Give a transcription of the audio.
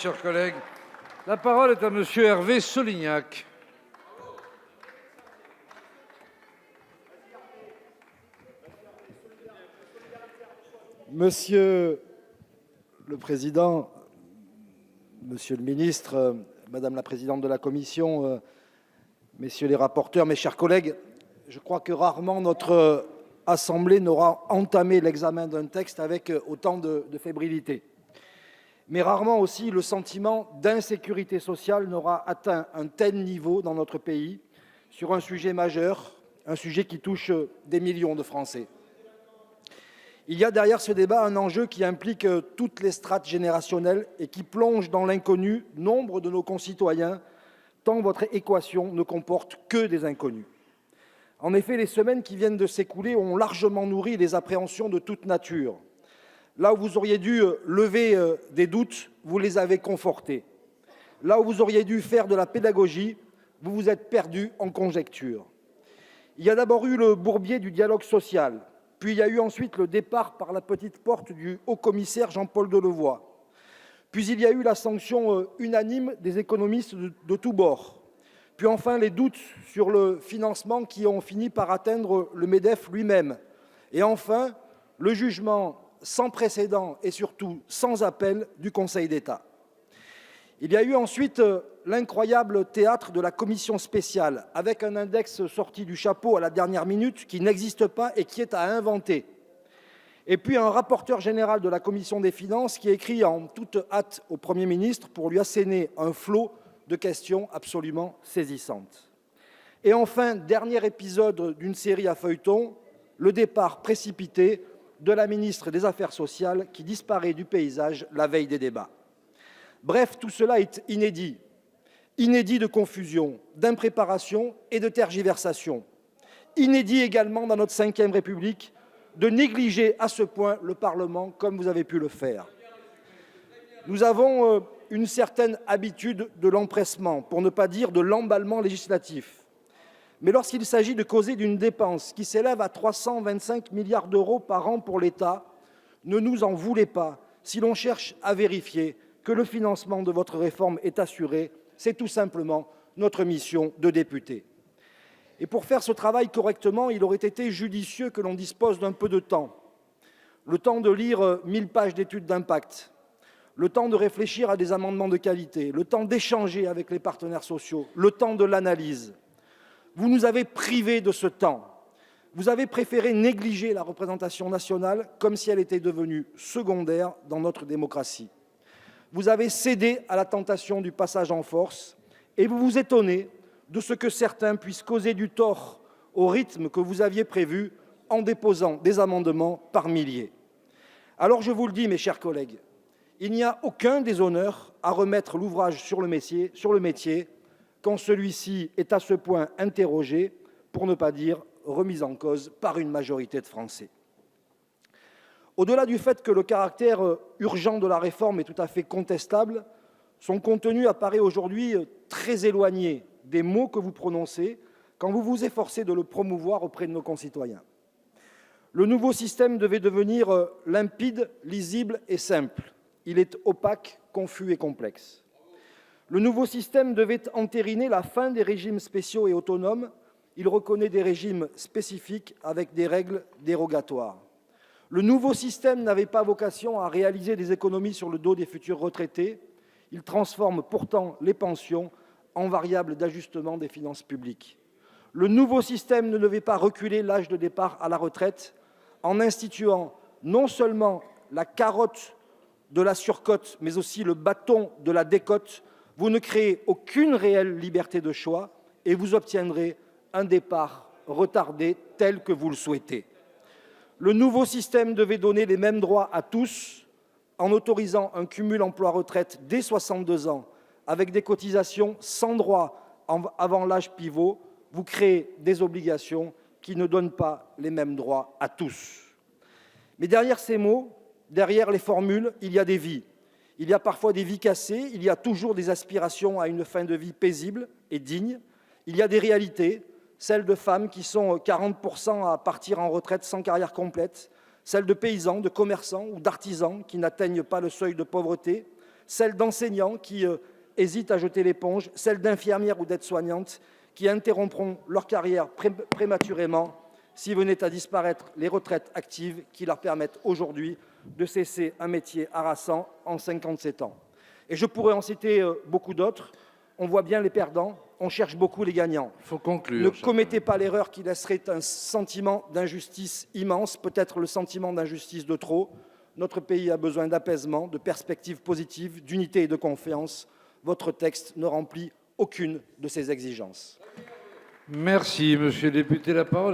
Chers collègues, la parole est à Monsieur Hervé Solignac. Monsieur le Président, Monsieur le Ministre, Madame la Présidente de la Commission, Messieurs les rapporteurs, mes chers collègues, je crois que rarement notre Assemblée n'aura entamé l'examen d'un texte avec autant de fébrilité. Mais rarement aussi le sentiment d'insécurité sociale n'aura atteint un tel niveau dans notre pays sur un sujet majeur, un sujet qui touche des millions de Français. Il y a derrière ce débat un enjeu qui implique toutes les strates générationnelles et qui plonge dans l'inconnu nombre de nos concitoyens, tant votre équation ne comporte que des inconnus. En effet, les semaines qui viennent de s'écouler ont largement nourri les appréhensions de toute nature. Là où vous auriez dû lever des doutes, vous les avez confortés. Là où vous auriez dû faire de la pédagogie, vous vous êtes perdu en conjectures. Il y a d'abord eu le bourbier du dialogue social, puis il y a eu ensuite le départ par la petite porte du haut-commissaire Jean-Paul Delevoye. Puis il y a eu la sanction unanime des économistes de tous bords. Puis enfin les doutes sur le financement qui ont fini par atteindre le MEDEF lui-même. Et enfin, le jugement sans précédent et surtout sans appel du Conseil d'État. Il y a eu ensuite l'incroyable théâtre de la commission spéciale, avec un index sorti du chapeau à la dernière minute qui n'existe pas et qui est à inventer. Et puis un rapporteur général de la commission des finances qui écrit en toute hâte au Premier ministre pour lui asséner un flot de questions absolument saisissantes. Et enfin, dernier épisode d'une série à feuilleton, le départ précipité de la ministre des Affaires sociales qui disparaît du paysage la veille des débats. Bref, tout cela est inédit. Inédit de confusion, d'impréparation et de tergiversation. Inédit également dans notre Ve République de négliger à ce point le Parlement comme vous avez pu le faire. Nous avons une certaine habitude de l'empressement, pour ne pas dire de l'emballement législatif. Mais lorsqu'il s'agit de causer d'une dépense qui s'élève à 325 milliards d'euros par an pour l'État, ne nous en voulez pas si l'on cherche à vérifier que le financement de votre réforme est assuré. C'est tout simplement notre mission de députés. Et pour faire ce travail correctement, il aurait été judicieux que l'on dispose d'un peu de temps. Le temps de lire 1000 pages d'études d'impact, le temps de réfléchir à des amendements de qualité, le temps d'échanger avec les partenaires sociaux, le temps de l'analyse. Vous nous avez privés de ce temps. Vous avez préféré négliger la représentation nationale comme si elle était devenue secondaire dans notre démocratie. Vous avez cédé à la tentation du passage en force et vous vous étonnez de ce que certains puissent causer du tort au rythme que vous aviez prévu en déposant des amendements par milliers. Alors je vous le dis, mes chers collègues, il n'y a aucun déshonneur à remettre l'ouvrage sur le métier quand celui-ci est à ce point interrogé, pour ne pas dire remis en cause par une majorité de Français. Au-delà du fait que le caractère urgent de la réforme est tout à fait contestable, son contenu apparaît aujourd'hui très éloigné des mots que vous prononcez quand vous vous efforcez de le promouvoir auprès de nos concitoyens. Le nouveau système devait devenir limpide, lisible et simple. Il est opaque, confus et complexe. Le nouveau système devait entériner la fin des régimes spéciaux et autonomes. Il reconnaît des régimes spécifiques avec des règles dérogatoires. Le nouveau système n'avait pas vocation à réaliser des économies sur le dos des futurs retraités. Il transforme pourtant les pensions en variable d'ajustement des finances publiques. Le nouveau système ne devait pas reculer l'âge de départ à la retraite en instituant non seulement la carotte de la surcote, mais aussi le bâton de la décote. Vous ne créez aucune réelle liberté de choix et vous obtiendrez un départ retardé tel que vous le souhaitez. Le nouveau système devait donner les mêmes droits à tous en autorisant un cumul emploi-retraite dès 62 ans avec des cotisations sans droit avant l'âge pivot. Vous créez des obligations qui ne donnent pas les mêmes droits à tous. Mais derrière ces mots, derrière les formules, il y a des vies. Il y a parfois des vies cassées, il y a toujours des aspirations à une fin de vie paisible et digne. Il y a des réalités, celles de femmes qui sont 40% à partir en retraite sans carrière complète, celles de paysans, de commerçants ou d'artisans qui n'atteignent pas le seuil de pauvreté, celles d'enseignants qui hésitent à jeter l'éponge, celles d'infirmières ou d'aides-soignantes qui interrompront leur carrière prématurément si venaient à disparaître les retraites actives qui leur permettent aujourd'hui de cesser un métier harassant en 57 ans. Et je pourrais en citer beaucoup d'autres. On voit bien les perdants, on cherche beaucoup les gagnants. Il faut conclure. Ne commettez pas l'erreur qui laisserait un sentiment d'injustice immense, peut-être le sentiment d'injustice de trop. Notre pays a besoin d'apaisement, de perspectives positives, d'unité et de confiance. Votre texte ne remplit aucune de ces exigences. Merci, monsieur le député. La parole